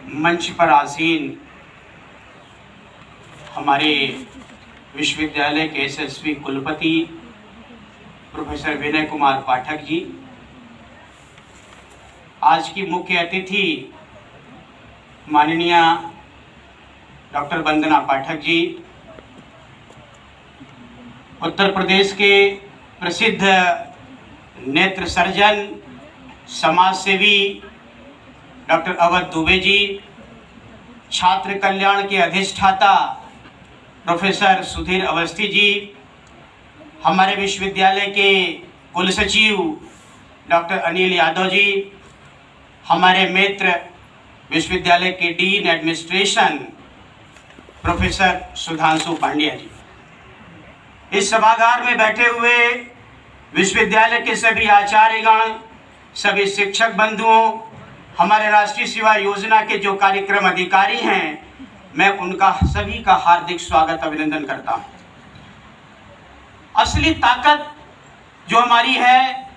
मंच पर आसीन हमारे विश्वविद्यालय के यशस्वी कुलपति प्रोफेसर विनय कुमार पाठक जी, आज की मुख्य अतिथि माननीय डॉक्टर वंदना पाठक जी, उत्तर प्रदेश के प्रसिद्ध नेत्र सर्जन समाज सेवी डॉक्टर अवध दुबे जी, छात्र कल्याण के अधिष्ठाता प्रोफेसर सुधीर अवस्थी जी, हमारे विश्वविद्यालय के कुल सचिव डॉक्टर अनिल यादव जी, हमारे मित्र विश्वविद्यालय के dean administration professor Sudhanshu Pandya ji, इस सभागार में बैठे हुए विश्वविद्यालय के सभी आचार्यगण, सभी शिक्षक बंधुओं, हमारे राष्ट्रीय सेवा योजना के जो कार्यक्रम अधिकारी हैं, मैं उनका सभी का हार्दिक स्वागत अभिनंदन करता हूं। असली ताकत जो हमारी है,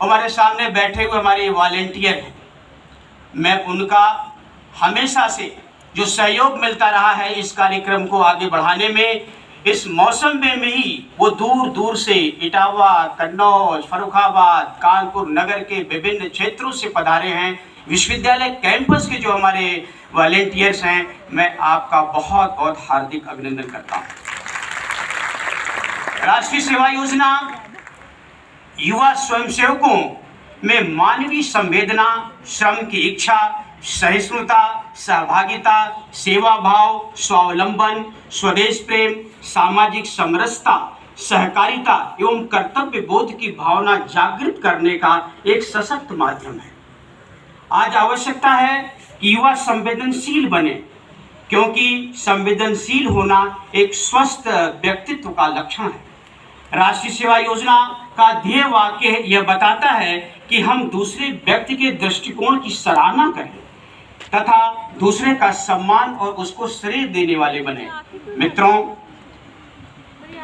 हमारे सामने बैठे हुए हमारे वॉलेंटियर हैं। मैं उनका हमेशा से जो सहयोग मिलता रहा है इस कार्यक्रम को आगे बढ़ाने में, इस मौसम में ही वो दूर दूर से इटावा, कन्नौज, फर्रुखाबाद, कानपुर नगर के विभिन्न क्षेत्रों से पधारे हैं। विश्वविद्यालय कैंपस के जो हमारे वॉलेंटियर्स हैं, मैं आपका बहुत बहुत हार्दिक अभिनंदन करता हूं। राष्ट्रीय सेवा योजना युवा स्वयंसेवकों में मानवीय संवेदना, श्रम की इच्छा, सहिष्णुता, सहभागिता, सेवा भाव, स्वावलंबन, स्वदेश प्रेम, सामाजिक समरसता, सहकारिता एवं कर्तव्य बोध की भावना जागृत करने का एक सशक्त माध्यम है। आज आवश्यकता है कि युवा संवेदनशील बने, क्योंकि संवेदनशील होना एक स्वस्थ व्यक्तित्व का लक्षण है। राष्ट्रीय सेवा योजना का ध्येय वाक्य यह बताता है कि हम दूसरे व्यक्ति के दृष्टिकोण की सराहना करें तथा दूसरे का सम्मान और उसको श्रेय देने वाले बने। मित्रों,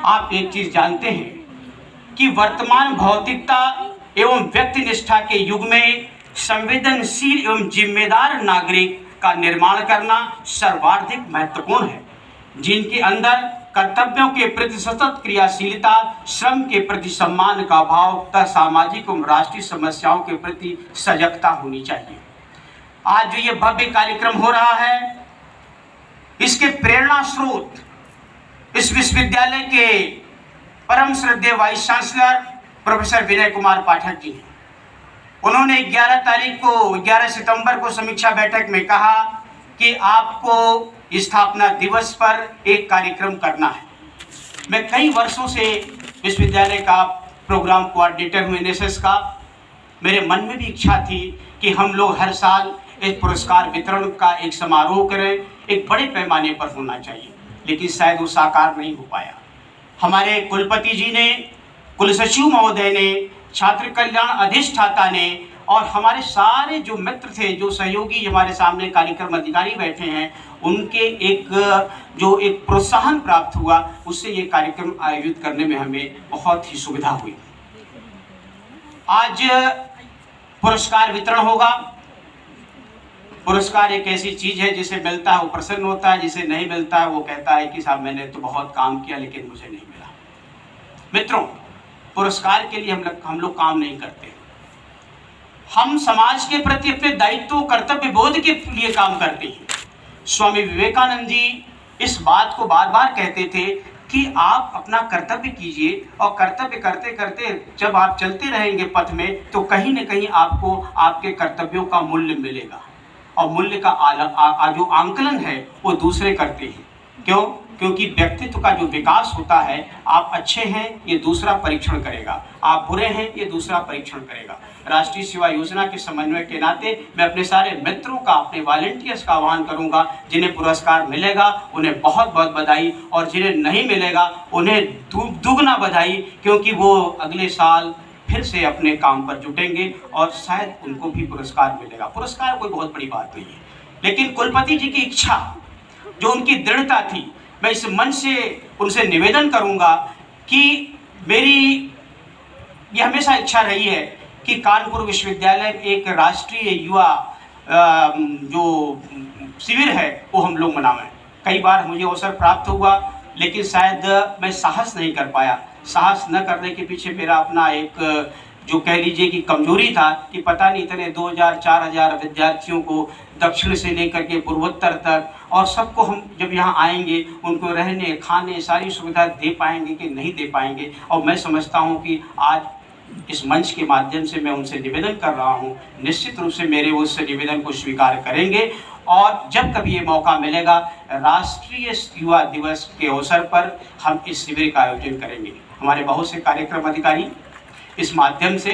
आप एक चीज जानते हैं कि वर्तमान भौतिकता एवं व्यक्ति निष्ठा के युग में संवेदनशील एवं जिम्मेदार नागरिक का निर्माण करना सर्वाधिक महत्वपूर्ण है, जिनके अंदर कर्तव्यों के प्रति सतत क्रियाशीलता, श्रम के प्रति सम्मान का भाव तथा सामाजिक एवं राष्ट्रीय समस्याओं के प्रति सजगता होनी चाहिए। आज जो ये भव्य कार्यक्रम हो रहा है, इसके प्रेरणा स्रोत इस विश्वविद्यालय के परम श्रद्धेय vice chancellor professor Vinay Kumar Pathak ji हैं। उन्होंने 11 सितंबर को समीक्षा बैठक में कहा कि आपको स्थापना दिवस पर एक कार्यक्रम करना है। मैं कई वर्षों से विश्वविद्यालय का प्रोग्राम कोऑर्डिनेटर हूँ एनएसएस का। मेरे मन में भी इच्छा थी कि हम लोग हर साल एक पुरस्कार वितरण का एक समारोह करें, एक बड़े पैमाने पर होना चाहिए, लेकिन शायद वो साकार नहीं हो पाया। हमारे कुलपति जी ने, कुल सचिव महोदय ने, छात्र कल्याण अधिष्ठाता ने और हमारे सारे जो मित्र थे, जो सहयोगी हमारे सामने कार्यक्रम अधिकारी बैठे हैं, उनके एक प्रोत्साहन प्राप्त हुआ, उससे ये कार्यक्रम आयोजित करने में हमें बहुत ही सुविधा हुई। आज पुरस्कार वितरण होगा। पुरस्कार एक ऐसी चीज है जिसे मिलता है वो प्रसन्न होता है, जिसे नहीं मिलता है वो कहता है कि साहब मैंने तो बहुत काम किया लेकिन मुझे नहीं मिला। मित्रों, पुरस्कार के लिए हम लोग काम नहीं करते। हम समाज के प्रति अपने दायित्व, कर्तव्य बोध के लिए काम करते हैं। स्वामी विवेकानंद जी इस बात को बार बार कहते थे कि आप अपना कर्तव्य कीजिए, और कर्तव्य करते करते जब आप चलते रहेंगे पथ में, तो कहीं न कहीं आपको आपके कर्तव्यों का मूल्य मिलेगा, और मूल्य का जो आंकलन है वो दूसरे करते हैं। क्यों? क्योंकि व्यक्तित्व का जो विकास होता है, आप अच्छे हैं ये दूसरा परीक्षण करेगा, आप बुरे हैं ये दूसरा परीक्षण करेगा। राष्ट्रीय सेवा योजना के समन्वय के नाते मैं अपने सारे मित्रों का, अपने वॉलेंटियर्स का आह्वान करूंगा, जिन्हें पुरस्कार मिलेगा उन्हें बहुत बहुत बधाई, और जिन्हें नहीं मिलेगा उन्हें दुगना बधाई, क्योंकि वो अगले साल फिर से अपने काम पर जुटेंगे और शायद उनको भी पुरस्कार मिलेगा। पुरस्कार कोई बहुत बड़ी बात नहीं है, लेकिन कुलपति जी की इच्छा, जो उनकी दृढ़ता थी, मैं इस मंच से उनसे निवेदन करूंगा कि मेरी ये हमेशा इच्छा रही है कि कानपुर विश्वविद्यालय एक राष्ट्रीय युवा जो शिविर है वो हम लोग मनावें। कई बार मुझे अवसर प्राप्त हुआ, लेकिन शायद मैं साहस नहीं कर पाया। साहस न करने के पीछे मेरा अपना एक जो कह लीजिए कि कमजोरी था कि पता नहीं इतने 2000-4000 विद्यार्थियों को दक्षिण से लेकर के पूर्वोत्तर तक, और सबको हम जब यहाँ आएंगे उनको रहने खाने सारी सुविधा दे पाएंगे कि नहीं दे पाएंगे। और मैं समझता हूँ कि आज इस मंच के माध्यम से मैं उनसे निवेदन कर रहा हूँ, निश्चित रूप से मेरे उस निवेदन को स्वीकार करेंगे। और जब कभी ये मौका मिलेगा, राष्ट्रीय युवा दिवस के अवसर पर हम इस शिविर का आयोजन करेंगे। हमारे बहुत से कार्यक्रम अधिकारी इस माध्यम से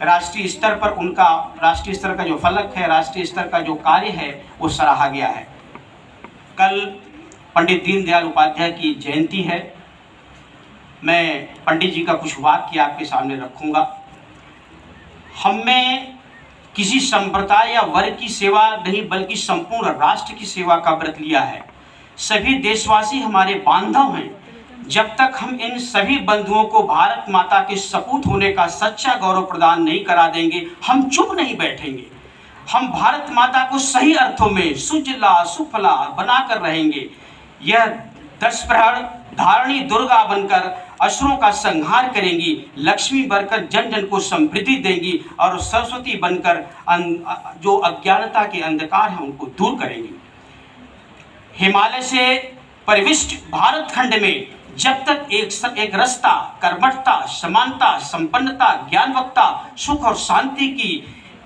राष्ट्रीय स्तर पर उनका राष्ट्रीय स्तर का जो फलक है, राष्ट्रीय स्तर का जो कार्य है वो सराहा गया है। कल पंडित दीनदयाल उपाध्याय की जयंती है। मैं पंडित जी का कुछ वाक्य आपके सामने रखूंगा। हमें किसी संप्रदाय या वर्ग की सेवा नहीं बल्कि संपूर्ण राष्ट्र की सेवा का व्रत लिया है। सभी देशवासी हमारे बांधव हैं। जब तक हम इन सभी बंधुओं को भारत माता के सपूत होने का सच्चा गौरव प्रदान नहीं करा देंगे, हम चुप नहीं बैठेंगे। हम भारत माता को सही अर्थों में सुजला सुफला बनाकर रहेंगे। यह 10 प्रहर धारणी दुर्गा बनकर असुरों का संहार करेंगी, लक्ष्मी बनकर जन जन को समृद्धि देंगी और सरस्वती बनकर जो अज्ञानता के अंधकार है उनको दूर करेंगी। हिमालय से परिविष्ट भारत खंड में जब तक एक रसता, कर्मठता, समानता, संपन्नता, ज्ञानवक्ता, सुख और शांति की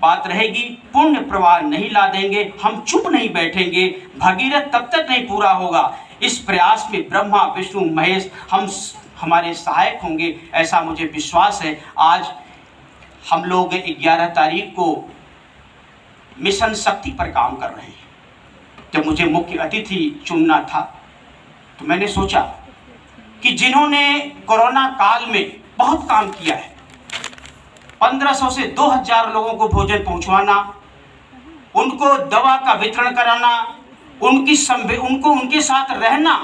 बात रहेगी, पुण्य प्रवाह नहीं ला देंगे, हम चुप नहीं बैठेंगे। भगीरथ तब तक नहीं पूरा होगा। इस प्रयास में ब्रह्मा विष्णु महेश हमारे सहायक होंगे, ऐसा मुझे विश्वास है। आज हम लोग 11 तारीख को मिशन शक्ति पर काम कर रहे हैं। जब मुझे मुख्य अतिथि चुनना था तो मैंने सोचा कि जिन्होंने कोरोना काल में बहुत काम किया है, 1500 से 2000 लोगों को भोजन पहुंचवाना, उनको दवा का वितरण कराना, उनके साथ रहना,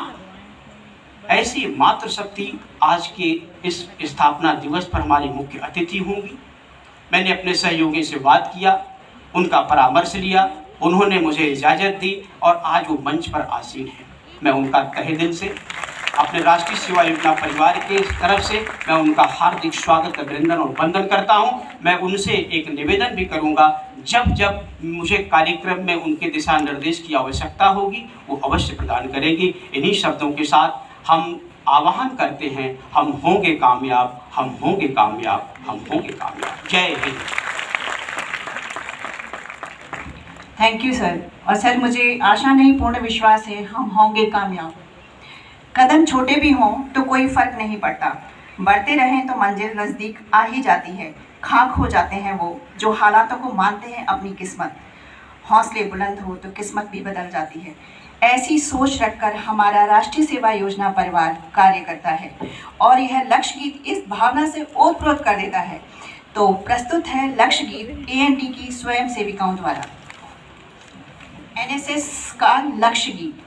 ऐसी मातृशक्ति आज के इस स्थापना दिवस पर हमारी मुख्य अतिथि होंगी। मैंने अपने सहयोगी से बात किया, उनका परामर्श लिया, उन्होंने मुझे इजाज़त दी और आज वो मंच पर आसीन है। मैं उनका तहे दिल से अपने राष्ट्रीय सेवा योजना परिवार के तरफ से मैं उनका हार्दिक स्वागत, अभिनंदन और वंदन करता हूं। मैं उनसे एक निवेदन भी करूंगा, जब जब मुझे कार्यक्रम में उनके दिशा निर्देश की आवश्यकता होगी वो अवश्य प्रदान करेंगी। इन्हीं शब्दों के साथ हम आह्वान करते हैं, हम होंगे कामयाब, हम होंगे कामयाब, हम होंगे कामयाब। जय हिंद। Thank you sir. और सर, मुझे आशा नहीं पूर्ण विश्वास है हम होंगे कामयाब। कदम छोटे भी हों तो कोई फर्क नहीं पड़ता, बढ़ते रहें तो मंजिल नज़दीक आ ही जाती है। खाक हो जाते हैं वो जो हालातों को मानते हैं अपनी किस्मत। हौसले बुलंद हो तो किस्मत भी बदल जाती है। ऐसी सोच रखकर हमारा राष्ट्रीय सेवा योजना परिवार कार्य करता है और यह लक्ष्य गीत इस भावना से ओतप्रोत कर देता है। तो प्रस्तुत है लक्ष्य गीत AND की स्वयं सेविकाओं द्वारा। NSS का लक्ष्य गीत।